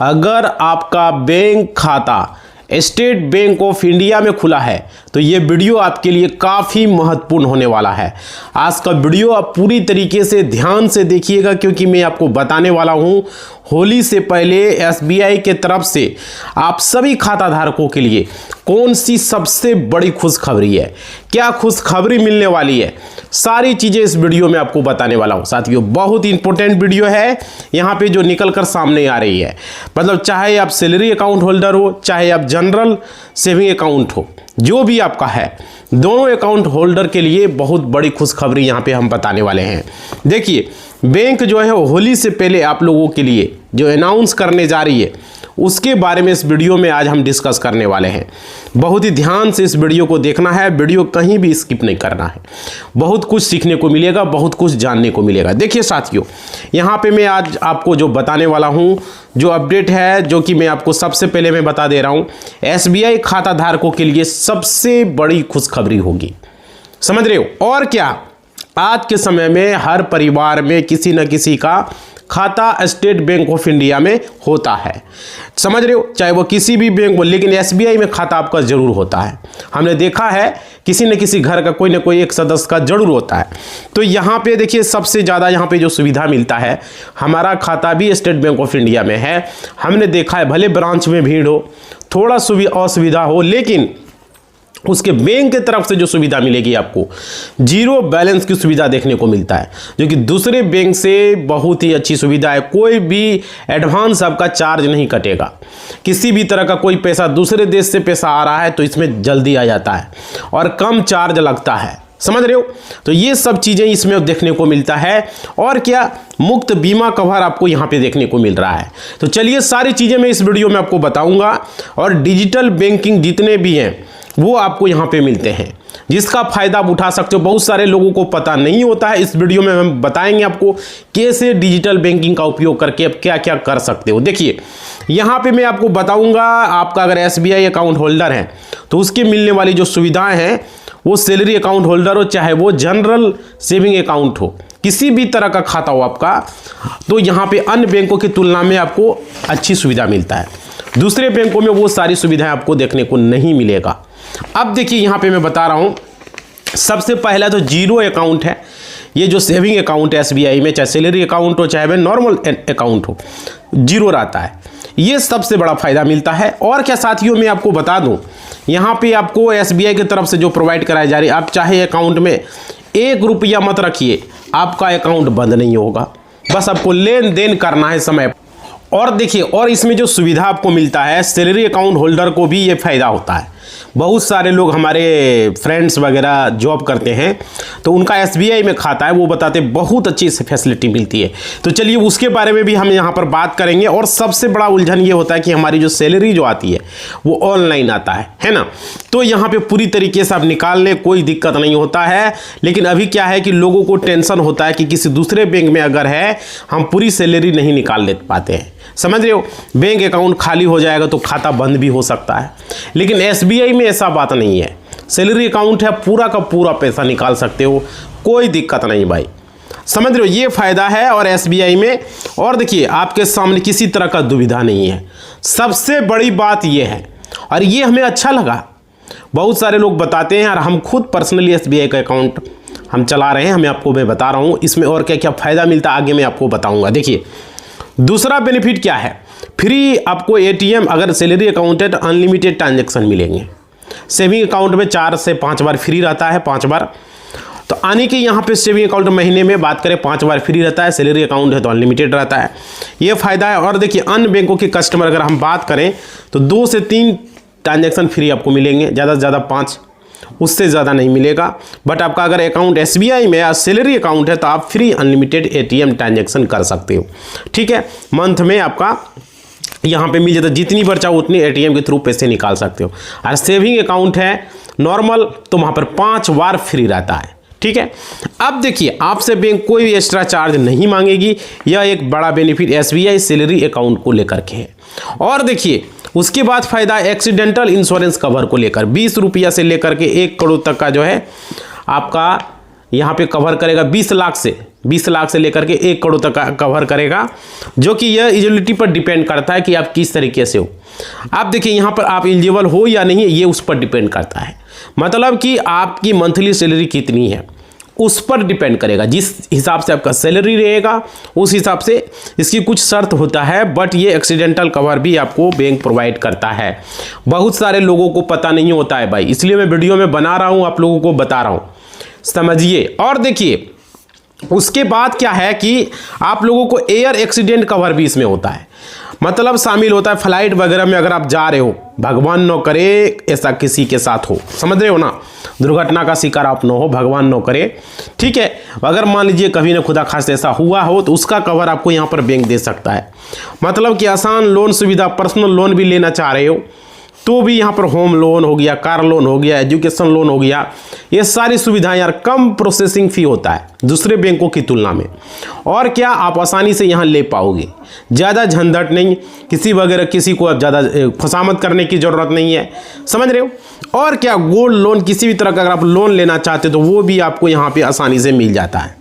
अगर आपका बैंक खाता स्टेट बैंक ऑफ इंडिया में खुला है तो ये वीडियो आपके लिए काफ़ी महत्वपूर्ण होने वाला है। आज का वीडियो आप पूरी तरीके से ध्यान से देखिएगा, क्योंकि मैं आपको बताने वाला हूँ होली से पहले एसबीआई के तरफ से आप सभी खाता धारकों के लिए कौन सी सबसे बड़ी खुशखबरी है, क्या खुशखबरी मिलने वाली है, सारी चीज़ें इस वीडियो में आपको बताने वाला हूँ। साथियों, बहुत इंपॉर्टेंट वीडियो है यहाँ पे जो निकल कर सामने आ रही है। मतलब चाहे आप सैलरी अकाउंट होल्डर हो, चाहे आप जनरल सेविंग अकाउंट हो, जो भी आपका है, दोनों अकाउंट होल्डर के लिए बहुत बड़ी खुशखबरी यहाँ पे हम बताने वाले हैं। देखिए, बैंक जो है होली से पहले आप लोगों के लिए जो अनाउंस करने जा रही है उसके बारे में इस वीडियो में आज हम डिस्कस करने वाले हैं। बहुत ही ध्यान से इस वीडियो को देखना है, वीडियो कहीं भी स्किप नहीं करना है। बहुत कुछ सीखने को मिलेगा, बहुत कुछ जानने को मिलेगा। देखिए साथियों, यहाँ पे मैं आज आपको जो बताने वाला हूँ, जो अपडेट है, जो कि मैं आपको सबसे पहले मैं बता दे रहा हूँ, एसबीआई खाता धारकों के लिए सबसे बड़ी खुशखबरी होगी। समझ रहे हो? और क्या, आज के समय में हर परिवार में किसी न किसी का खाता स्टेट बैंक ऑफ इंडिया में होता है। समझ रहे हो? चाहे वो किसी भी बैंक हो, लेकिन एसबीआई में खाता आपका जरूर होता है। हमने देखा है किसी न किसी घर का कोई ना कोई एक सदस्य का जरूर होता है। तो यहाँ पे देखिए, सबसे ज़्यादा यहाँ पे जो सुविधा मिलता है, हमारा खाता भी स्टेट बैंक ऑफ इंडिया में है। हमने देखा है भले ब्रांच में भीड़ हो, थोड़ा असुविधा हो, लेकिन उसके बैंक की तरफ से जो सुविधा मिलेगी आपको, जीरो बैलेंस की सुविधा देखने को मिलता है, जो कि दूसरे बैंक से बहुत ही अच्छी सुविधा है। कोई भी एडवांस आपका चार्ज नहीं कटेगा। किसी भी तरह का कोई पैसा, दूसरे देश से पैसा आ रहा है तो इसमें जल्दी आ जाता है और कम चार्ज लगता है। समझ रहे हो? तो ये सब चीज़ें इसमें देखने को मिलता है। और क्या, मुफ्त बीमा कवर आपको यहाँ पे देखने को मिल रहा है। तो चलिए, सारी चीज़ें मैं इस वीडियो में आपको बताऊँगा। और डिजिटल बैंकिंग जितने भी हैं वो आपको यहाँ पे मिलते हैं, जिसका फ़ायदा आप उठा सकते हो। बहुत सारे लोगों को पता नहीं होता है। इस वीडियो में हम बताएंगे आपको कैसे डिजिटल बैंकिंग का उपयोग करके आप क्या क्या कर सकते हो। देखिए, यहाँ पे मैं आपको बताऊंगा, आपका अगर एसबीआई अकाउंट होल्डर है तो उसके मिलने वाली जो सुविधाएं हैं, वो सैलरी अकाउंट होल्डर हो, चाहे वो जनरल सेविंग अकाउंट हो, किसी भी तरह का खाता हो आपका, तो यहाँ पे अन्य बैंकों की तुलना में आपको अच्छी सुविधा मिलता है। दूसरे बैंकों में वो सारी सुविधाएं आपको देखने को नहीं मिलेगा। अब देखिए, यहाँ पे मैं बता रहा हूँ, सबसे पहला तो जीरो अकाउंट है। ये जो सेविंग अकाउंट है एसबीआई में, चाहे सैलरी अकाउंट हो चाहे वह नॉर्मल अकाउंट हो, जीरो रहता है। ये सबसे बड़ा फायदा मिलता है। और क्या साथियों, मैं आपको बता दूं, यहाँ पे आपको एसबीआई की तरफ से जो प्रोवाइड कराई जा रही है, आप चाहे अकाउंट में 1 रुपया मत रखिए, आपका अकाउंट बंद नहीं होगा। बस आपको लेन देन करना है समय। और देखिए, और इसमें जो सुविधा आपको मिलता है, सैलरी अकाउंट होल्डर को भी ये फायदा होता है। बहुत सारे लोग, हमारे फ्रेंड्स वगैरह जॉब करते हैं, तो उनका एसबीआई में खाता है, वो बताते बहुत अच्छी फैसिलिटी मिलती है। तो चलिए, उसके बारे में भी हम यहाँ पर बात करेंगे। और सबसे बड़ा उलझन ये होता है कि हमारी जो सैलरी जो आती है वो ऑनलाइन आता है ना। तो यहाँ पे पूरी तरीके से आप निकाल लें, कोई दिक्कत नहीं होता है। लेकिन अभी क्या है कि लोगों को टेंशन होता है कि किसी दूसरे बैंक में अगर है, हम पूरी सैलरी नहीं निकाल ले पाते हैं। समझ रहे हो? बैंक अकाउंट खाली हो जाएगा तो खाता बंद भी हो सकता है। लेकिन एसबीआई में ऐसा बात नहीं है। सैलरी अकाउंट है, पूरा का पूरा पैसा निकाल सकते हो, कोई दिक्कत नहीं भाई। समझ रहे हो? ये फ़ायदा है और एसबीआई में। और देखिए, आपके सामने किसी तरह का दुविधा नहीं है। सबसे बड़ी बात ये है, और ये हमें अच्छा लगा। बहुत सारे लोग बताते हैं, और हम खुद पर्सनली एसबीआई का अकाउंट हम चला रहे हैं, मैं बता रहा हूँ इसमें और क्या क्या फ़ायदा मिलता है, आगे मैं आपको बताऊँगा। देखिए, दूसरा बेनिफिट क्या है, फ्री आपको एटीएम, अगर सैलरी अकाउंट है तो अनलिमिटेड ट्रांजैक्शन मिलेंगे। सेविंग अकाउंट में 4 से 5 बार फ्री रहता है, 5 बार। तो आने के यहाँ पे सेविंग अकाउंट महीने में बात करें 5 बार फ्री रहता है, सैलरी अकाउंट है तो अनलिमिटेड रहता है। ये फ़ायदा है। और देखिए, अन्य बैंकों के कस्टमर अगर हम बात करें तो 2 से 3 ट्रांजैक्शन फ्री आपको मिलेंगे, ज़्यादा से ज़्यादा 5, उससे ज़्यादा नहीं मिलेगा। बट आपका अगर अकाउंट एसबीआई में या सैलरी अकाउंट है तो आप फ्री अनलिमिटेड एटीएम ट्रांजैक्शन कर सकते हो। ठीक है, मंथ में आपका यहाँ पे मिल जाता है, जितनी बार चाहो उतनी एटीएम के थ्रू पैसे निकाल सकते हो। और सेविंग अकाउंट है नॉर्मल, तो वहाँ पर 5 बार फ्री रहता है। ठीक है, अब देखिए, आपसे बैंक कोई भी एक्स्ट्रा चार्ज नहीं मांगेगी। यह एक बड़ा बेनिफिट एसबीआई सैलरी अकाउंट को लेकर के है। और देखिए, उसके बाद फायदा एक्सीडेंटल इंश्योरेंस कवर को लेकर 20 रुपया से लेकर के 1 करोड़ तक का जो है आपका यहाँ पे कवर करेगा। 20 लाख से 20 लाख से लेकर के 1 करोड़ तक कवर करेगा, जो कि यह एलिजिबिलिटी पर डिपेंड करता है कि आप किस तरीके से हो। आप देखिए यहाँ पर आप एलिजिबल हो या नहीं, ये उस पर डिपेंड करता है। मतलब कि आपकी मंथली सैलरी कितनी है उस पर डिपेंड करेगा। जिस हिसाब से आपका सैलरी रहेगा उस हिसाब से इसकी कुछ शर्त होता है, बट ये एक्सीडेंटल कवर भी आपको बैंक प्रोवाइड करता है। बहुत सारे लोगों को पता नहीं होता है भाई, इसलिए मैं वीडियो में बना रहा हूँ, आप लोगों को बता रहा हूँ, समझिए। और देखिए उसके बाद क्या है कि आप लोगों को एयर एक्सीडेंट कवर भी इसमें होता है, मतलब शामिल होता है फ्लाइट वगैरह में अगर आप जा रहे हो, भगवान न करे ऐसा किसी के साथ हो, समझ रहे हो ना, दुर्घटना का शिकार आप न हो, भगवान न करे, ठीक है। अगर मान लीजिए कभी ना खुदा खास ऐसा हुआ हो तो उसका कवर आपको यहाँ पर बैंक दे सकता है। मतलब कि आसान लोन सुविधा, पर्सनल लोन भी लेना चाह रहे हो तो भी यहाँ पर होम लोन हो गया, कार लोन हो गया, एजुकेशन लोन हो गया, ये सारी सुविधाएं यार कम प्रोसेसिंग फ़ी होता है दूसरे बैंकों की तुलना में। और क्या आप आसानी से यहाँ ले पाओगे, ज़्यादा झंझट नहीं, किसी को अब ज़्यादा खुशामद करने की ज़रूरत नहीं है, समझ रहे हो। और क्या गोल्ड लोन, किसी भी तरह का अगर आप लोन लेना चाहते हो तो वो भी आपको यहाँ पर आसानी से मिल जाता है,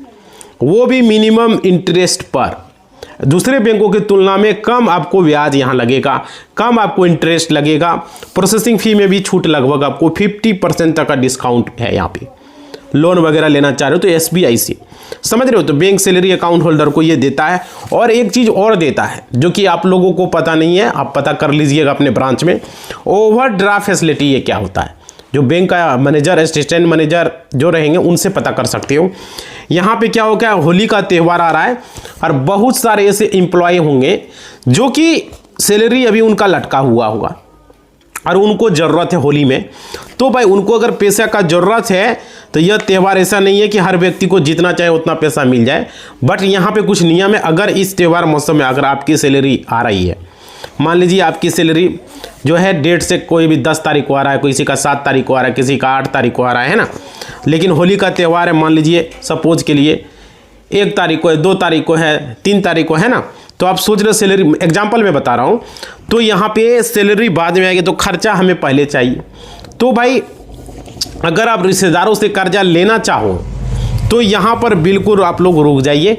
वो भी मिनिमम इंटरेस्ट पर। दूसरे बैंकों की तुलना में कम आपको ब्याज यहाँ लगेगा, कम आपको इंटरेस्ट लगेगा, प्रोसेसिंग फ़ी में भी छूट, लगभग आपको 50% तक का डिस्काउंट है यहाँ पे। लोन वगैरह लेना चाह रहे हो तो एसबीआई से, समझ रहे हो, तो बैंक सैलरी अकाउंट होल्डर को ये देता है। और एक चीज़ और देता है जो कि आप लोगों को पता नहीं है, आप पता कर लीजिएगा अपने ब्रांच में, ओवरड्राफ्ट फैसिलिटी। ये क्या होता है, जो बैंक का मैनेजर, असिस्टेंट मैनेजर जो रहेंगे उनसे पता कर सकते हो। यहाँ पे क्या हो गया, होली का त्यौहार आ रहा है और बहुत सारे ऐसे एम्प्लॉय होंगे जो कि सैलरी अभी उनका लटका हुआ होगा और उनको ज़रूरत है होली में, तो भाई उनको अगर पैसा का ज़रूरत है तो यह त्यौहार ऐसा नहीं है कि हर व्यक्ति को जितना चाहे उतना पैसा मिल जाए, बट यहाँ पे कुछ नियम है। अगर इस त्यौहार मौसम में अगर आपकी सैलरी आ रही है, मान लीजिए आपकी सैलरी जो है डेट से कोई भी 10 तारीख को आ रहा है, किसी का 7 तारीख को आ रहा है, किसी का 8 तारीख को आ रहा है ना, लेकिन होली का त्यौहार है, मान लीजिए सपोज के लिए 1 तारीख को है, 2 तारीख को है, 3 तारीख को है ना, तो आप सोच रहे सैलरी, एग्जाम्पल में बता रहा हूँ, तो यहाँ पे सैलरी बाद में आएगी तो खर्चा हमें पहले चाहिए। तो भाई अगर आप रिश्तेदारों से कर्जा लेना चाहो तो यहाँ पर बिल्कुल आप लोग रुक जाइए,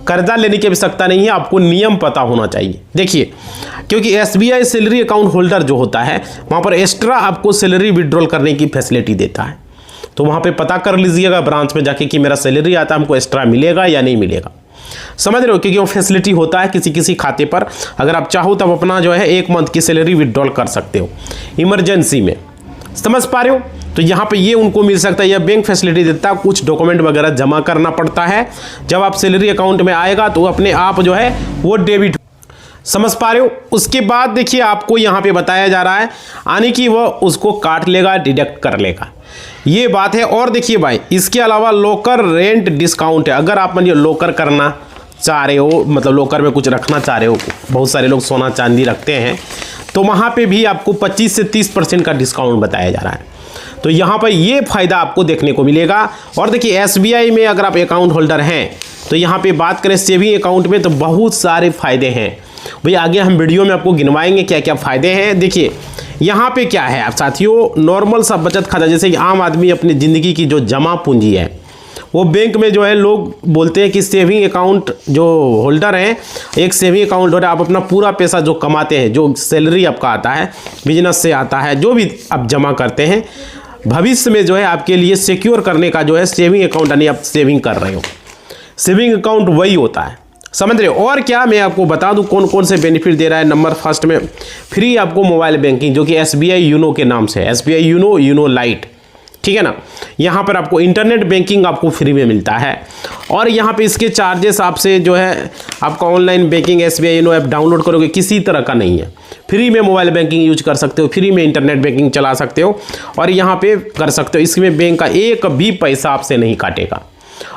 कर्जा लेने की आवश्यकता नहीं है, आपको नियम पता होना चाहिए। देखिए क्योंकि एसबीआई सैलरी अकाउंट होल्डर जो होता है वहाँ पर एक्स्ट्रा आपको सैलरी विड्रॉल करने की फैसिलिटी देता है, तो वहाँ पे पता कर लीजिएगा ब्रांच में जाके कि मेरा सैलरी आता है, हमको एक्स्ट्रा मिलेगा या नहीं मिलेगा, समझ रहे हो, क्योंकि वो फैसिलिटी होता है किसी किसी खाते पर। अगर आप चाहो तब अपना जो है 1 मंथ की सैलरी विड्रॉल कर सकते हो इमरजेंसी में, समझ पा रहे हो। तो यहाँ पे ये उनको मिल सकता है, यह बैंक फैसिलिटी देता है। कुछ डॉक्यूमेंट वगैरह जमा करना पड़ता है, जब आप सैलरी अकाउंट में आएगा तो अपने आप जो है वो डेबिट, समझ पा रहे हो। उसके बाद देखिए आपको यहाँ पे बताया जा रहा है आने की वह उसको काट लेगा, डिडक्ट कर लेगा, ये बात है। और देखिए भाई इसके अलावा लॉकर रेंट डिस्काउंट है, अगर आप मानिए लॉकर करना चाह रहे हो, मतलब लॉकर में कुछ रखना चाह रहे हो, बहुत सारे लोग सोना चांदी रखते हैं, तो वहाँ पे भी आपको 25 से 30% का डिस्काउंट बताया जा रहा है, तो यहाँ पर ये फ़ायदा आपको देखने को मिलेगा। और देखिए एसबीआई में अगर आप अकाउंट होल्डर हैं तो यहाँ पे बात करें सेविंग अकाउंट में तो बहुत सारे फ़ायदे हैं भाई, आगे हम वीडियो में आपको गिनवाएंगे क्या क्या फ़ायदे हैं। देखिए यहाँ पे क्या है आप साथियों, नॉर्मल सा बचत खाता, जैसे कि आम आदमी अपनी ज़िंदगी की जो जमा पूंजी है वो बैंक में जो है, लोग बोलते हैं कि सेविंग अकाउंट जो होल्डर हैं, एक सेविंग अकाउंट होल्डर, आप अपना पूरा पैसा जो कमाते हैं, जो सैलरी आपका आता है, बिजनेस से आता है, जो भी आप जमा करते हैं, भविष्य में जो है आपके लिए सिक्योर करने का जो है सेविंग अकाउंट, यानी आप सेविंग कर रहे हो, सेविंग अकाउंट वही होता है, समझ रहे हो। और क्या मैं आपको बता दूं कौन कौन से बेनिफिट दे रहा है। नंबर फर्स्ट में फ्री आपको मोबाइल बैंकिंग, जो कि एसबीआई यूनो के नाम से है, एसबीआई यूनो, यूनो लाइट, ठीक है ना। यहाँ पर आपको इंटरनेट बैंकिंग आपको फ्री में मिलता है। और यहाँ पे इसके चार्जेस आपसे जो है, आपका online banking SBI YONO app download करोगे किसी तरह का नहीं है, फ्री में मोबाइल बैंकिंग यूज कर सकते हो, फ्री में इंटरनेट बैंकिंग चला सकते हो और यहाँ पे कर सकते हो। इसमें बैंक का एक भी पैसा आपसे नहीं काटेगा।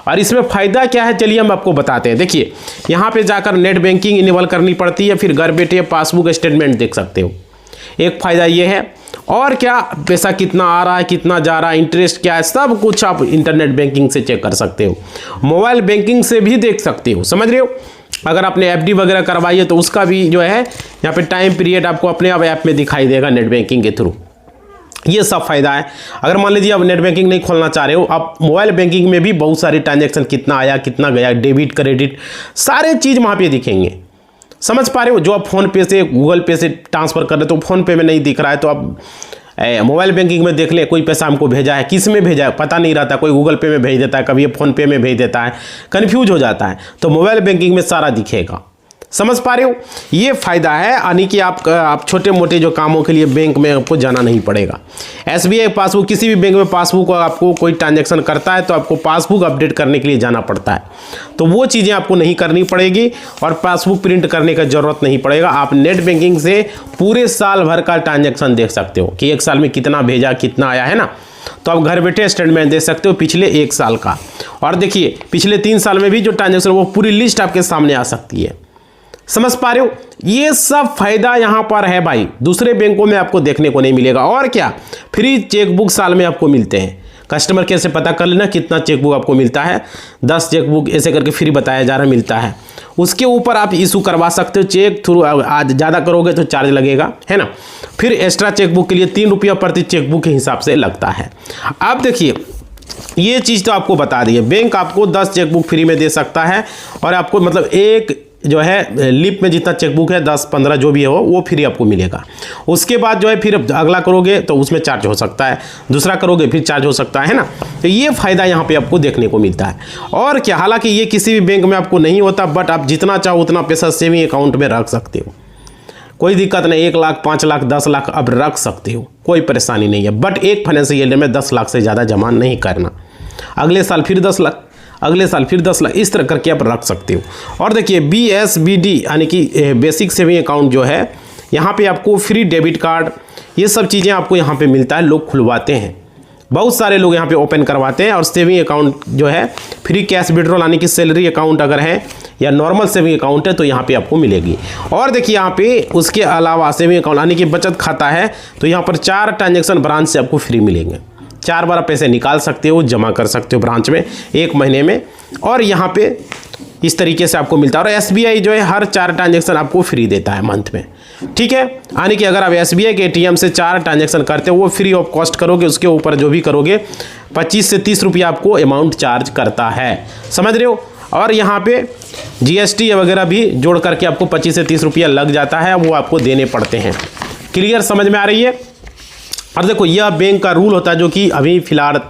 और इसमें फ़ायदा क्या है चलिए हम आपको बताते हैं। देखिए यहाँ पे जाकर नेट बैंकिंग इनेबल करनी पड़ती है, फिर घर बैठे पासबुक स्टेटमेंट देख सकते हो, एक फ़ायदा ये है। और क्या, पैसा कितना आ रहा है, कितना जा रहा है, इंटरेस्ट क्या है, सब कुछ आप इंटरनेट बैंकिंग से चेक कर सकते हो, मोबाइल बैंकिंग से भी देख सकते हो, समझ रहे हो। अगर आपने एफडी वगैरह करवाई है तो उसका भी जो है यहाँ पे टाइम पीरियड आपको अपने आप ऐप में दिखाई देगा नेट बैंकिंग के थ्रू। ये सब फायदा है। अगर मान लीजिए आप नेट बैंकिंग नहीं खोलना चाह रहे हो, आप मोबाइल बैंकिंग में भी बहुत सारी ट्रांजैक्शन, कितना आया कितना गया, डेबिट क्रेडिट सारे चीज़ वहाँ पे दिखेंगे। समझ पा रहे हो? जो आप फ़ोन पे से गूगल पे से ट्रांसफ़र कर रहे हो तो फ़ोन पे में नहीं दिख रहा है, तो आप मोबाइल बैंकिंग में देख ले, कोई पैसा हमको भेजा है, किस में भेजा है पता नहीं रहता, कोई गूगल पे में भेज देता है, कभी फ़ोन पे में भेज देता है, कन्फ्यूज हो जाता है। तो मोबाइल बैंकिंग में सारा दिखेगा। समझ पा रहे हो? ये फ़ायदा है, यानी कि आप छोटे मोटे जो कामों के लिए बैंक में आपको जाना नहीं पड़ेगा। SBI पासबुक, किसी भी बैंक में पासबुक आपको कोई ट्रांजैक्शन करता है तो आपको पासबुक अपडेट करने के लिए जाना पड़ता है, तो वो चीज़ें आपको नहीं करनी पड़ेगी और पासबुक प्रिंट करने का ज़रूरत नहीं पड़ेगा। आप नेट बैंकिंग से पूरे साल भर का ट्रांजैक्शन देख सकते हो कि एक साल में कितना भेजा, कितना आया, है ना। तो आप घर बैठे स्टेटमेंट देख सकते हो पिछले 1 साल का, और देखिए पिछले 3 साल में भी जो ट्रांजैक्शन, वो पूरी लिस्ट आपके सामने आ सकती है। समझ पा रहे हो? ये सब फायदा यहाँ पर है भाई, दूसरे बैंकों में आपको देखने को नहीं मिलेगा। और क्या, फ्री चेकबुक साल में आपको मिलते हैं। कस्टमर केयर से पता कर लेना कितना चेकबुक आपको मिलता है, 10 चेकबुक ऐसे करके फ्री बताया जा रहा मिलता है। उसके ऊपर आप इशू करवा सकते हो चेक थ्रू, आज ज़्यादा करोगे तो चार्ज लगेगा, है ना। फिर एक्स्ट्रा चेकबुक के लिए 3 रुपया प्रति चेकबुक के हिसाब से लगता है। अब देखिए, ये चीज़ तो आपको बता दी है, बैंक आपको 10 चेकबुक फ्री में दे सकता है, और आपको मतलब एक जो है लिप में जितना चेकबुक है 10-15 जो भी है वो फ्री आपको मिलेगा। उसके बाद जो है फिर अगला करोगे तो उसमें चार्ज हो सकता है, दूसरा करोगे फिर चार्ज हो सकता है ना। तो ये फ़ायदा यहाँ पे आपको देखने को मिलता है। और क्या, हालांकि ये किसी भी बैंक में आपको नहीं होता, बट आप जितना चाहो उतना पैसा सेविंग अकाउंट में रख सकते हो, कोई दिक्कत नहीं। 1 लाख, 5 लाख, 10 लाख अब रख सकते हो, कोई परेशानी नहीं है। बट एक फाइनेंशियल ईयर में 10 लाख से ज़्यादा जमा नहीं करना। अगले साल फिर 10 लाख, अगले साल फिर 10 लाख, इस तरह करके आप रख सकते हो। और देखिए BSBD यानी कि बेसिक सेविंग अकाउंट जो है, यहाँ पे आपको फ्री डेबिट कार्ड, ये सब चीज़ें आपको यहाँ पे मिलता है, लोग खुलवाते हैं, बहुत सारे लोग यहाँ पे ओपन करवाते हैं। और सेविंग अकाउंट जो है फ्री कैश विड्रॉल, यानी कि सैलरी अकाउंट अगर है या नॉर्मल सेविंग अकाउंट है तो यहाँ पे आपको मिलेगी। और देखिए यहाँ पे उसके अलावा सेविंग अकाउंट यानी कि बचत खाता है तो यहाँ पर 4 ट्रांजेक्शन ब्रांच से आपको फ्री मिलेंगे। 4 बार आप पैसे निकाल सकते हो, जमा कर सकते हो ब्रांच में 1 महीने में, और यहाँ पे इस तरीके से आपको मिलता है। और SBI जो है हर 4 ट्रांजेक्शन आपको फ्री देता है मंथ में, ठीक है। यानी कि अगर आप SBI के ATM से 4 ट्रांजेक्शन करते हो वो फ्री ऑफ कॉस्ट करोगे, उसके ऊपर जो भी करोगे 25 से 30 रुपया आपको अमाउंट चार्ज करता है, समझ रहे हो। और यहाँ पे GST वगैरह भी जोड़ करके आपको 25 से 30 रुपया लग जाता है, वो आपको देने पड़ते हैं। क्लियर, समझ में आ रही है। और देखो यह बैंक का रूल होता है जो कि अभी फिलहाल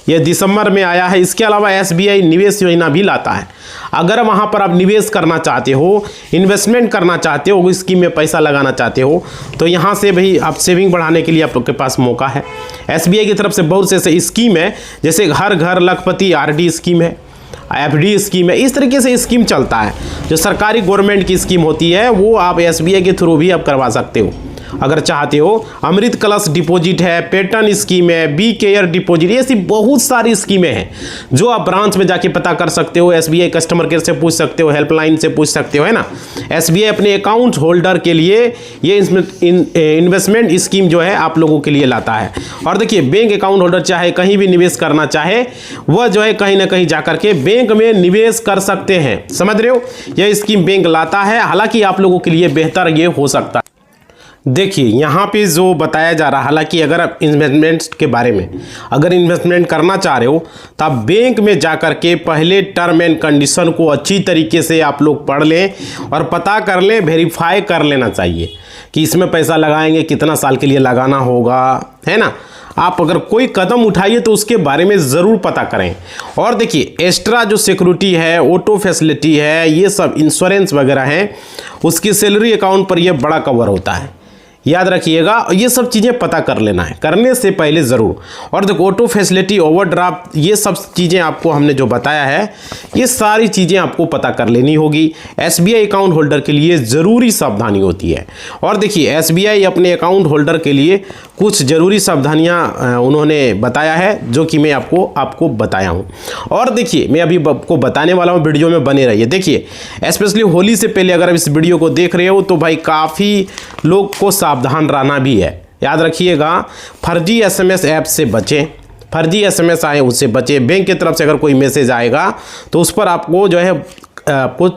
ये दिसंबर में आया है। इसके अलावा SBI निवेश योजना भी लाता है। अगर वहाँ पर आप निवेश करना चाहते हो, इन्वेस्टमेंट करना चाहते हो, स्कीम में पैसा लगाना चाहते हो, तो यहाँ से भाई आप सेविंग बढ़ाने के लिए आप लोग के पास मौका है। SBI की तरफ से बहुत से स्कीम है, जैसे हर घर लखपति RD स्कीम है, FD स्कीम है, इस तरीके से स्कीम चलता है। जो सरकारी गवर्नमेंट की स्कीम होती है वो आप SBI के थ्रू भी आप करवा सकते हो अगर चाहते हो। अमृत कलश डिपॉजिट है, पैटर्न स्कीम है, बी केयर डिपॉजिट, ऐसी बहुत सारी स्कीमें हैं जो आप ब्रांच में जाके पता कर सकते हो। SBI कस्टमर केयर से पूछ सकते हो, हेल्पलाइन से पूछ सकते हो, है ना। SBI अपने अकाउंट होल्डर के लिए ये इन्वेस्टमेंट स्कीम जो है आप लोगों के लिए लाता है। और देखिए बैंक अकाउंट होल्डर चाहे कहीं भी निवेश करना चाहे, वह जो है कहीं ना कहीं जाकर के बैंक में निवेश कर सकते हैं, समझ रहे हो। यह स्कीम बैंक लाता है, हालांकि आप लोगों के लिए बेहतर ये हो सकता है। देखिए यहाँ पे जो बताया जा रहा है, हालांकि अगर आप इन्वेस्टमेंट के बारे में अगर इन्वेस्टमेंट करना चाह रहे हो तो आप बैंक में जाकर के पहले टर्म एंड कंडीशन को अच्छी तरीके से आप लोग पढ़ लें और पता कर लें, वेरीफाई कर लेना चाहिए कि इसमें पैसा लगाएंगे कितना साल के लिए लगाना होगा, है ना। आप अगर कोई कदम उठाइए तो उसके बारे में ज़रूर पता करें। और देखिए एक्स्ट्रा जो सिक्योरिटी है, ऑटो फैसिलिटी है, ये सब इंश्योरेंस वगैरह है, उसकी सैलरी अकाउंट पर यह बड़ा कवर होता है, याद रखिएगा। ये सब चीज़ें पता कर लेना है करने से पहले ज़रूर। और देखो ऑटो फैसिलिटी, ओवरड्राफ्ट, ये सब चीज़ें आपको हमने जो बताया है ये सारी चीज़ें आपको पता कर लेनी होगी। SBI अकाउंट होल्डर के लिए ज़रूरी सावधानी होती है। और देखिए SBI अपने अकाउंट होल्डर के लिए कुछ ज़रूरी सावधानियां उन्होंने बताया है जो कि मैं आपको बताया हूं। और देखिए मैं अभी आपको बताने वाला हूं, वीडियो में बने रहिए। देखिए स्पेशली होली से पहले अगर आप इस वीडियो को देख रहे हो तो भाई काफ़ी लोग को सावधान रहना भी है, याद रखिएगा। फर्जी SMS ऐप से बचें, फर्जी SMS आए उससे बचें। बैंक की तरफ से अगर कोई मैसेज आएगा तो उस पर आपको जो है आपको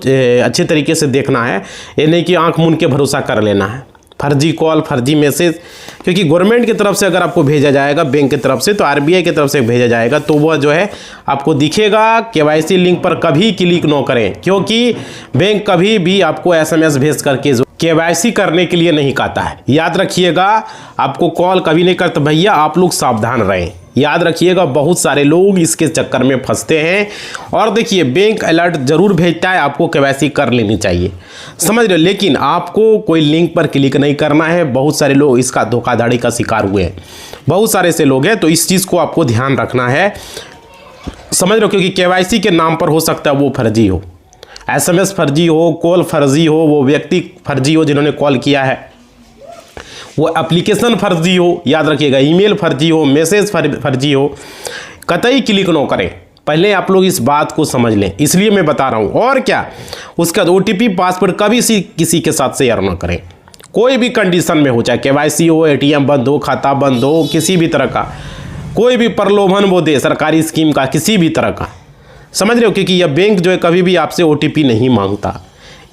अच्छे तरीके से देखना है, ये नहीं कि आंख मूंद के भरोसा कर लेना है। फर्जी कॉल, फर्जी मैसेज, क्योंकि गवर्नमेंट की तरफ से अगर आपको भेजा जाएगा बैंक की तरफ से, तो आरबीआई की तरफ से भेजा जाएगा, तो वह जो है आपको दिखेगा। केवाईसी लिंक पर कभी क्लिक न करें, क्योंकि बैंक कभी भी आपको एसएमएस भेज करके केवाईसी करने के लिए नहीं कहता है। याद रखिएगा, आपको कॉल कभी नहीं करता। भैया आप लोग सावधान रहें, याद रखिएगा, बहुत सारे लोग इसके चक्कर में फंसते हैं। और देखिए, बैंक अलर्ट जरूर भेजता है, आपको केवाईसी कर लेनी चाहिए, समझ रहे हो, लेकिन आपको कोई लिंक पर क्लिक नहीं करना है। बहुत सारे लोग इसका धोखाधड़ी का शिकार हुए हैं, बहुत सारे ऐसे लोग हैं, तो इस चीज़ को आपको ध्यान रखना है, समझ रहे हो, क्योंकि केवाईसी के नाम पर हो सकता है वो फर्जी हो, एसएमएस फर्जी हो, कॉल फर्जी हो, वो व्यक्ति फर्जी हो जिन्होंने कॉल किया है, वो एप्लीकेशन फर्जी हो, याद रखिएगा, ईमेल फर्जी हो, मैसेज फर्जी हो। कतई क्लिक न करें, पहले आप लोग इस बात को समझ लें, इसलिए मैं बता रहा हूँ। और क्या, उसका ओटीपी पासवर्ड कभी किसी के साथ शेयर न करें, कोई भी कंडीशन में हो, चाहे केवाईसी हो, एटीएम बंद हो, खाता बंद हो, किसी भी तरह का कोई भी प्रलोभन वो दे, सरकारी स्कीम का, किसी भी तरह का, समझ रहे हो, क्योंकि यह बैंक जो है कभी भी आपसे ओटीपी नहीं मांगता,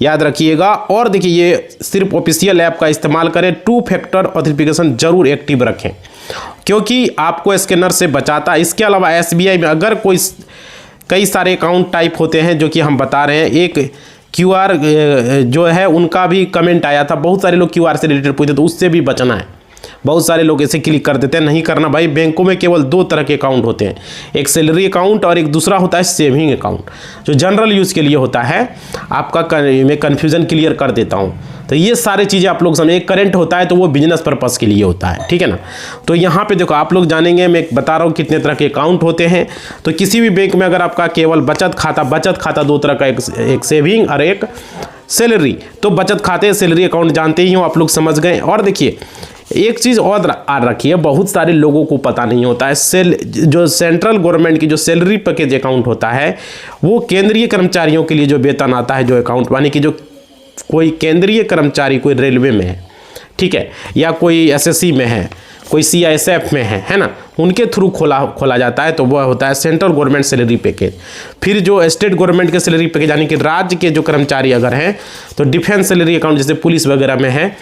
याद रखिएगा। और देखिए, ये सिर्फ ऑफिशियल ऐप का इस्तेमाल करें, 2 फैक्टर ऑथेंटिकेशन जरूर एक्टिव रखें, क्योंकि आपको स्कैनर से बचाता है। इसके अलावा एसबीआई में अगर कोई कई सारे अकाउंट टाइप होते हैं जो कि हम बता रहे हैं, एक क्यूआर जो है उनका भी कमेंट आया था, बहुत सारे लोग क्यूआर से रिलेटेड पूछते, तो उससे भी बचना है। बहुत सारे लोग ऐसे क्लिक कर देते हैं, नहीं करना भाई। बैंकों में केवल 2 तरह के अकाउंट होते हैं, एक सैलरी अकाउंट और एक दूसरा होता है सेविंग अकाउंट, जो जनरल यूज़ के लिए होता है। आपका मैं कन्फ्यूज़न क्लियर कर देता हूँ, तो ये सारी चीज़ें आप लोग समझें। एक करंट होता है तो वो बिजनेस पर्पज़ के लिए होता है, ठीक है ना। तो यहाँ पे देखो, आप लोग जानेंगे, मैं बता रहा हूँ कितने तरह के अकाउंट होते हैं। तो किसी भी बैंक में अगर आपका केवल बचत खाता 2 तरह का, एक सेविंग और एक सैलरी, तो बचत खाते सैलरी अकाउंट जानते ही हो आप लोग, समझ गए। और देखिए, एक चीज़ और रखिए, बहुत सारे लोगों को पता नहीं होता है, जो सेंट्रल गवर्नमेंट की जो सैलरी पैकेज अकाउंट होता है, वो केंद्रीय कर्मचारियों के लिए जो वेतन आता है, जो अकाउंट, यानी कि जो कोई केंद्रीय कर्मचारी, कोई रेलवे में है, ठीक है, या कोई एसएससी में है, कोई सीआईएसएफ में है ना, उनके थ्रू खोला जाता है, तो वह होता है सेंट्रल गवर्नमेंट सैलरी पैकेज। फिर जो स्टेट गवर्नमेंट के सैलरी पैकेज, यानी कि राज्य के जो कर्मचारी अगर हैं, तो डिफेंस सैलरी अकाउंट जैसे पुलिस वगैरह में है,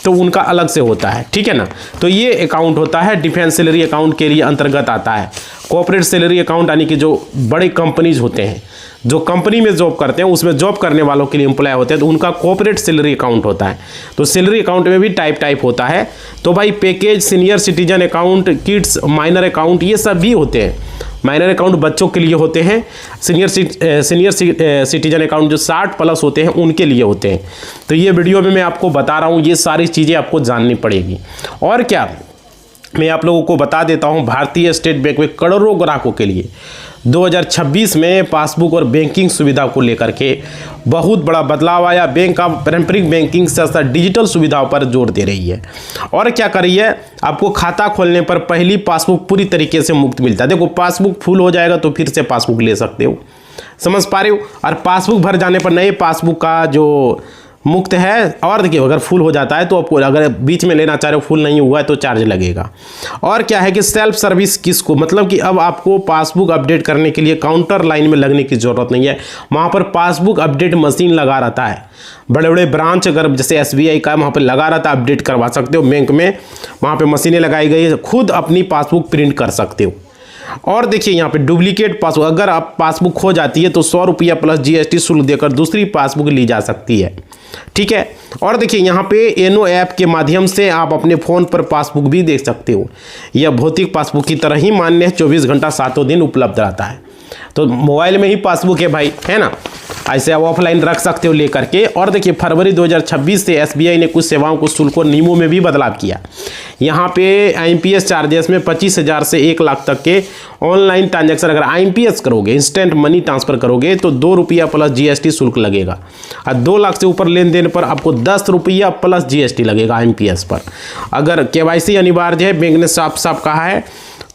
तो उनका अलग से होता है, ठीक है ना। तो ये अकाउंट होता है, डिफेंस सैलरी अकाउंट के लिए अंतर्गत आता है। कॉर्पोरेट सैलरी अकाउंट, यानी कि जो बड़े कंपनीज होते हैं, जो कंपनी में जॉब करते हैं, उसमें जॉब करने वालों के लिए एम्प्लॉय होते हैं, तो उनका कॉर्पोरेट सैलरी अकाउंट होता है। तो सैलरी अकाउंट में भी टाइप होता है। तो भाई, package, senior citizen account, kids minor account, ये सब भी होते हैं। माइनर अकाउंट बच्चों के लिए होते हैं, सीनियर सिटीजन अकाउंट जो 60+ होते हैं उनके लिए होते हैं। तो ये वीडियो में मैं आपको बता रहा हूँ, ये सारी चीज़ें आपको जाननी पड़ेगी। और क्या, मैं आप लोगों को बता देता हूँ, भारतीय स्टेट बैंक में करोड़ों ग्राहकों के लिए 2026 में पासबुक और बैंकिंग सुविधा को लेकर के बहुत बड़ा बदलाव आया। बैंक का पारंपरिक बैंकिंग से डिजिटल सुविधाओं पर जोर दे रही है। और क्या कर रही है, आपको खाता खोलने पर पहली पासबुक पूरी तरीके से मुफ्त मिलता है। देखो, पासबुक फुल हो जाएगा तो फिर से पासबुक ले सकते हो, समझ पा रहे हो। और पासबुक भर जाने पर नए पासबुक का जो मुफ्त है। और देखिए, अगर फुल हो जाता है तो आपको, अगर बीच में लेना चाह रहे हो, फुल नहीं हुआ है तो चार्ज लगेगा। और क्या है कि सेल्फ सर्विस किसको, मतलब कि अब आपको पासबुक अपडेट करने के लिए काउंटर लाइन में लगने की ज़रूरत नहीं है। वहाँ पर पासबुक अपडेट मशीन लगा रहता है। बड़े बड़े ब्रांच अगर जैसे एसबीआई का, वहाँ पर लगा रहता है, अपडेट करवा सकते हो। बैंक में वहाँ पर मशीनें लगाई गई है, खुद अपनी पासबुक प्रिंट कर सकते हो। और देखिए, यहाँ पे डुप्लीकेट पासबुक, अगर आप पासबुक खो जाती है तो 100 रुपया प्लस जीएसटी शुल्क देकर दूसरी पासबुक ली जा सकती है, ठीक है। और देखिए, यहाँ पे एनो ऐप के माध्यम से आप अपने फ़ोन पर पासबुक भी देख सकते हो। यह भौतिक पासबुक की तरह ही मान्य है, 24 घंटा 7 दिन उपलब्ध रहता है। तो मोबाइल में ही पासबुक है भाई, है ना, ऐसे आप ऑफलाइन रख सकते हो लेकर के। और देखिए, फरवरी 2026 से एसबीआई ने कुछ सेवाओं को शुल्क और नियमों में भी बदलाव किया। यहाँ पे आईएमपीएस चार्जेस में 25,000 से 1 लाख तक के ऑनलाइन ट्रांजैक्शन अगर आईएमपीएस करोगे, इंस्टेंट मनी ट्रांसफर करोगे, तो 2 रुपया प्लस जीएसटी शुल्क लगेगा। और 2 लाख से ऊपर लेन देन पर आपको 10 रुपया प्लस जीएसटी लगेगा आईएमपीएस पर। अगर केवाईसी अनिवार्य है, बैंक ने साफ साफ कहा है,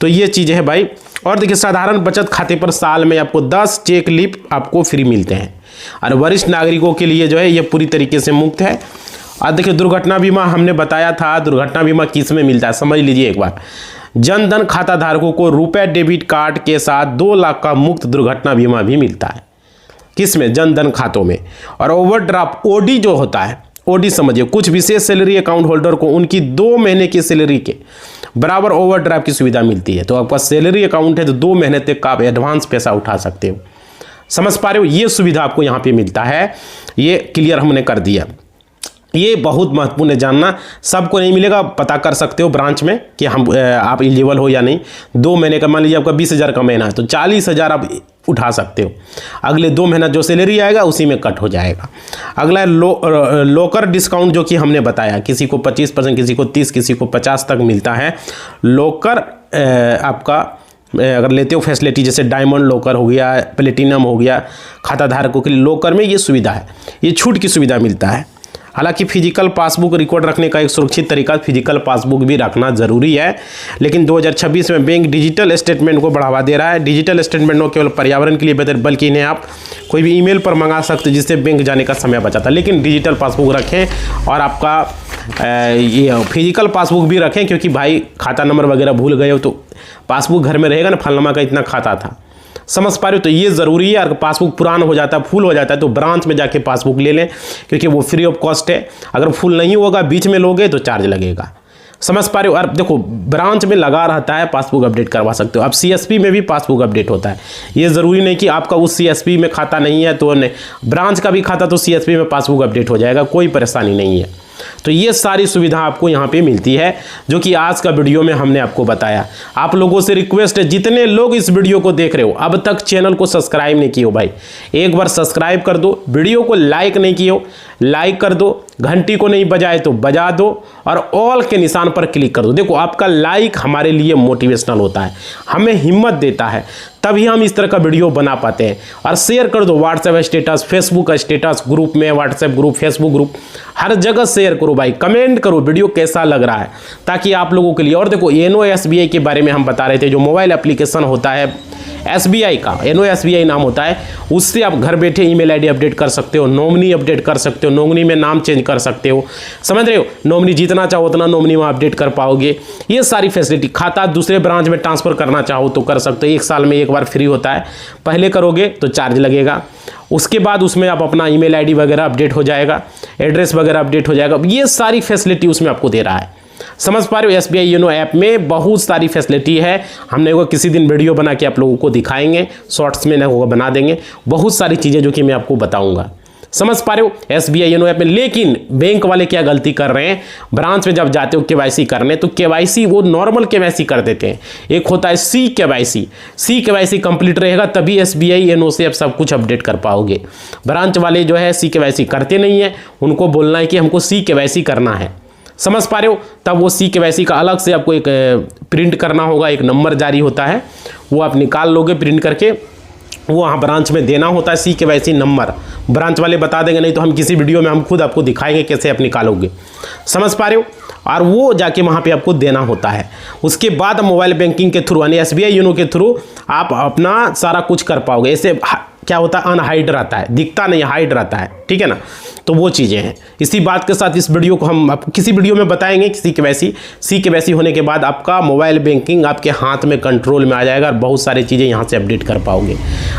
तो ये चीज़ है भाई। और देखिए, साधारण बचत खाते पर साल में आपको 10 चेक लीफ आपको फ्री मिलते हैं। और वरिष्ठ नागरिकों के लिए जो है ये पूरी तरीके से मुफ्त है। और देखिए, दुर्घटना बीमा हमने बताया था, दुर्घटना बीमा किस में मिलता है समझ लीजिए एक बार। जन धन खाता धारकों को रुपए डेबिट कार्ड के साथ 2 लाख का मुफ्त दुर्घटना बीमा भी मिलता है। किस में? जन धन खातों में। और ओवरड्राफ्ट ओडी जो होता है, ओडी समझिए, कुछ विशेष सैलरी अकाउंट होल्डर को उनकी 2 महीने की सैलरी के बराबर ओवरड्राफ्ट की सुविधा मिलती है। तो आपका सैलरी अकाउंट है तो 2 महीने तक का आप एडवांस पैसा उठा सकते हो। समझ पा रहे हो, ये सुविधा आपको यहाँ पे मिलता है। ये क्लियर हमने कर दिया। ये बहुत महत्वपूर्ण है जानना, सबको नहीं मिलेगा, पता कर सकते हो ब्रांच में कि हम आप एलिजिबल हो या नहीं। 2 महीने का मान लीजिए आपका 20,000 का महीना है तो 40,000 आप उठा सकते हो। अगले 2 महीना जो सैलरी आएगा उसी में कट हो जाएगा। अगला है लोकर डिस्काउंट, जो कि हमने बताया किसी को 25%, किसी को 30%, किसी को 50% तक मिलता है। लोकर आपका अगर लेते हो फैसिलिटी, जैसे डायमंड लोकर हो गया, प्लेटिनम हो गया, खाता धारकों के लिए लोकर में ये सुविधा है, ये छूट की सुविधा मिलता है। हालांकि फिजिकल पासबुक रिकॉर्ड रखने का एक सुरक्षित तरीका फिजिकल पासबुक भी रखना जरूरी है, लेकिन 2026 में बैंक डिजिटल स्टेटमेंट को बढ़ावा दे रहा है। डिजिटल स्टेटमेंट न केवल पर्यावरण के लिए बेहतर, बल्कि इन्हें आप कोई भी ईमेल पर मंगा सकते, जिससे बैंक जाने का समय बचाता है। लेकिन डिजिटल पासबुक रखें और आपका ये फिजिकल पासबुक भी रखें, क्योंकि भाई खाता नंबर वगैरह भूल गए हो तो पासबुक घर में रहेगा ना, फलनमा का इतना खाता था, समझ पा रहे हो। तो ये ज़रूरी है। अगर पासबुक पुराना हो जाता है, फुल हो जाता है, तो ब्रांच में जाके पासबुक ले लें, क्योंकि वो फ्री ऑफ कॉस्ट है। अगर फुल नहीं होगा, बीच में लोगे तो चार्ज लगेगा। समझ पा रहे हो। और देखो ब्रांच में लगा रहता है, पासबुक अपडेट करवा सकते हो। अब सीएसपी में भी पासबुक अपडेट होता है। ये ज़रूरी नहीं कि आपका उस सीएसपी में खाता नहीं है तो ब्रांच का भी खाता तो सीएसपी में पासबुक अपडेट हो जाएगा, कोई परेशानी नहीं है। तो ये सारी सुविधा आपको यहाँ पे मिलती है, जो कि आज का वीडियो में हमने आपको बताया। आप लोगों से रिक्वेस्ट है, जितने लोग इस वीडियो को देख रहे हो अब तक चैनल को सब्सक्राइब नहीं किए हो भाई, एक बार सब्सक्राइब कर दो। वीडियो को लाइक नहीं किए हो, लाइक कर दो। घंटी को नहीं बजाए तो बजा दो, और ऑल के निशान पर क्लिक कर दो। देखो आपका लाइक हमारे लिए मोटिवेशनल होता है, हमें हिम्मत देता है, तभी हम इस तरह का वीडियो बना पाते हैं। और शेयर कर दो, WhatsApp status, Facebook status, group में, व्हाट्सएप ग्रुप, फेसबुक ग्रुप, हर जगह शेयर करो भाई। कमेंट करो वीडियो कैसा लग रहा है, ताकि आप लोगों के लिए। और देखो येनो एसबीआई के बारे में हम बता रहे थे, जो मोबाइल एप्लीकेशन होता है एसबीआई का, येनो एसबीआई नाम होता है, उससे आप घर बैठे ईमेल आईडी अपडेट कर सकते हो, नॉमिनी अपडेट कर सकते हो, नॉमिनी में नाम चेंज कर सकते हो, समझ रहे हो। नॉमिनी जितना चाहो उतना नॉमिनी में अपडेट कर पाओगे। ये सारी फैसिलिटी, खाता दूसरे ब्रांच में ट्रांसफर करना चाहो तो कर सकते हो, 1 साल में 1 बार फ्री होता है। पहले करोगे तो चार्ज लगेगा, उसके बाद उसमें आप अपना ईमेल आईडी वगैरह अपडेट हो जाएगा, एड्रेस वगैरह अपडेट हो जाएगा। ये सारी फैसिलिटी उसमें आपको दे रहा है। समझ पा रहे हो। एसबीआई योनो ऐप में बहुत सारी फैसिलिटी है। हमने वो किसी दिन वीडियो बना के आप लोगों को दिखाएंगे, शॉर्ट्स में ना होगा बना देंगे, बहुत सारी चीज़ें जो कि मैं आपको बताऊंगा। समझ पा रहे हो एसबीआई योनो ऐप में। लेकिन बैंक वाले क्या गलती कर रहे हैं, ब्रांच में जब जाते हो केवाईसी करने तो केवाईसी वो नॉर्मल केवाईसी कर देते हैं। एक होता है सी केवाईसी कंप्लीट रहेगा तभी एसबीआई योनो से आप सब कुछ अपडेट कर पाओगे। ब्रांच वाले जो है सी केवाईसी करते नहीं है, उनको बोलना है कि हमको सी केवाईसी करना है। समझ पा रहे हो। तब वो सी केवाईसी का अलग से आपको एक प्रिंट करना होगा, एक नंबर जारी होता है, वो आप निकाल लोगे प्रिंट करके, वो वहाँ ब्रांच में देना होता है। सी केवाईसी नंबर ब्रांच वाले बता देंगे, नहीं तो हम किसी वीडियो में हम खुद आपको दिखाएंगे कैसे आप निकालोगे। समझ पा रहे हो। और वो जाके वहाँ पे आपको देना होता है। उसके बाद मोबाइल बैंकिंग के थ्रू यानी एसबीआई योनो के थ्रू आप अपना सारा कुछ कर पाओगे। ऐसे क्या होता है, अनहाइड रहता है, दिखता नहीं, हाइड रहता है, ठीक है ना। तो वो चीज़ें हैं। इसी बात के साथ इस वीडियो को हम किसी वीडियो में बताएंगे कि सी केवाईसी होने के बाद आपका मोबाइल बैंकिंग आपके हाथ में कंट्रोल में आ जाएगा और बहुत सारी चीज़ें यहाँ से अपडेट कर पाओगे।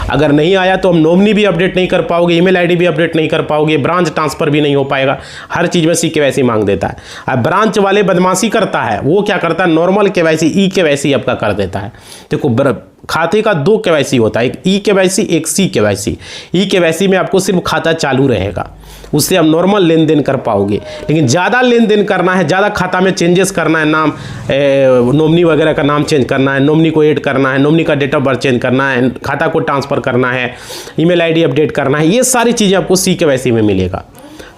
अगर नहीं आया तो हम नॉमिनी भी अपडेट नहीं कर पाओगे, ईमेल आईडी भी अपडेट नहीं कर पाओगे, ब्रांच ट्रांसफर भी नहीं हो पाएगा। हर चीज़ में सी केवाईसी मांग देता है। अब ब्रांच वाले बदमाशी करता है, वो क्या करता है, नॉर्मल केवाईसी ई केवाईसी आपका कर देता है। देखो खाते का 2 केवाईसी होता है, एक ई केवाईसी एक सी केवाईसी। ई केवाईसी में आपको सिर्फ खाता चालू रहेगा, उससे आप नॉर्मल लेन देन कर पाओगे। लेकिन ज़्यादा लेन देन करना है, ज़्यादा खाता में चेंजेस करना है, नाम नॉमिनी वगैरह का नाम चेंज करना है, नॉमिनी को ऐड करना है, नॉमिनी का डेट ऑफ बर्थ चेंज करना है, खाता को ट्रांसफ़र करना है, ईमेल आईडी अपडेट करना है, ये सारी चीज़ें आपको सी केवाईसी में मिलेगा।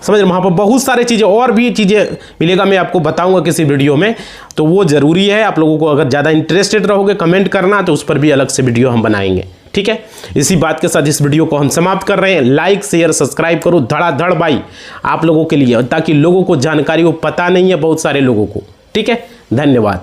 समझ रहे, वहाँ पर बहुत सारी चीज़ें और भी चीज़ें मिलेगा, मैं आपको बताऊंगा किसी वीडियो में। तो वो ज़रूरी है, आप लोगों को अगर ज़्यादा इंटरेस्टेड रहोगे कमेंट करना, तो उस पर भी अलग से वीडियो हम बनाएंगे, ठीक है। इसी बात के साथ इस वीडियो को हम समाप्त कर रहे हैं। लाइक शेयर सब्सक्राइब करो धड़ाधड़ भाई आप लोगों के लिए, ताकि लोगों को जानकारी हो, पता नहीं है बहुत सारे लोगों को, ठीक है। धन्यवाद।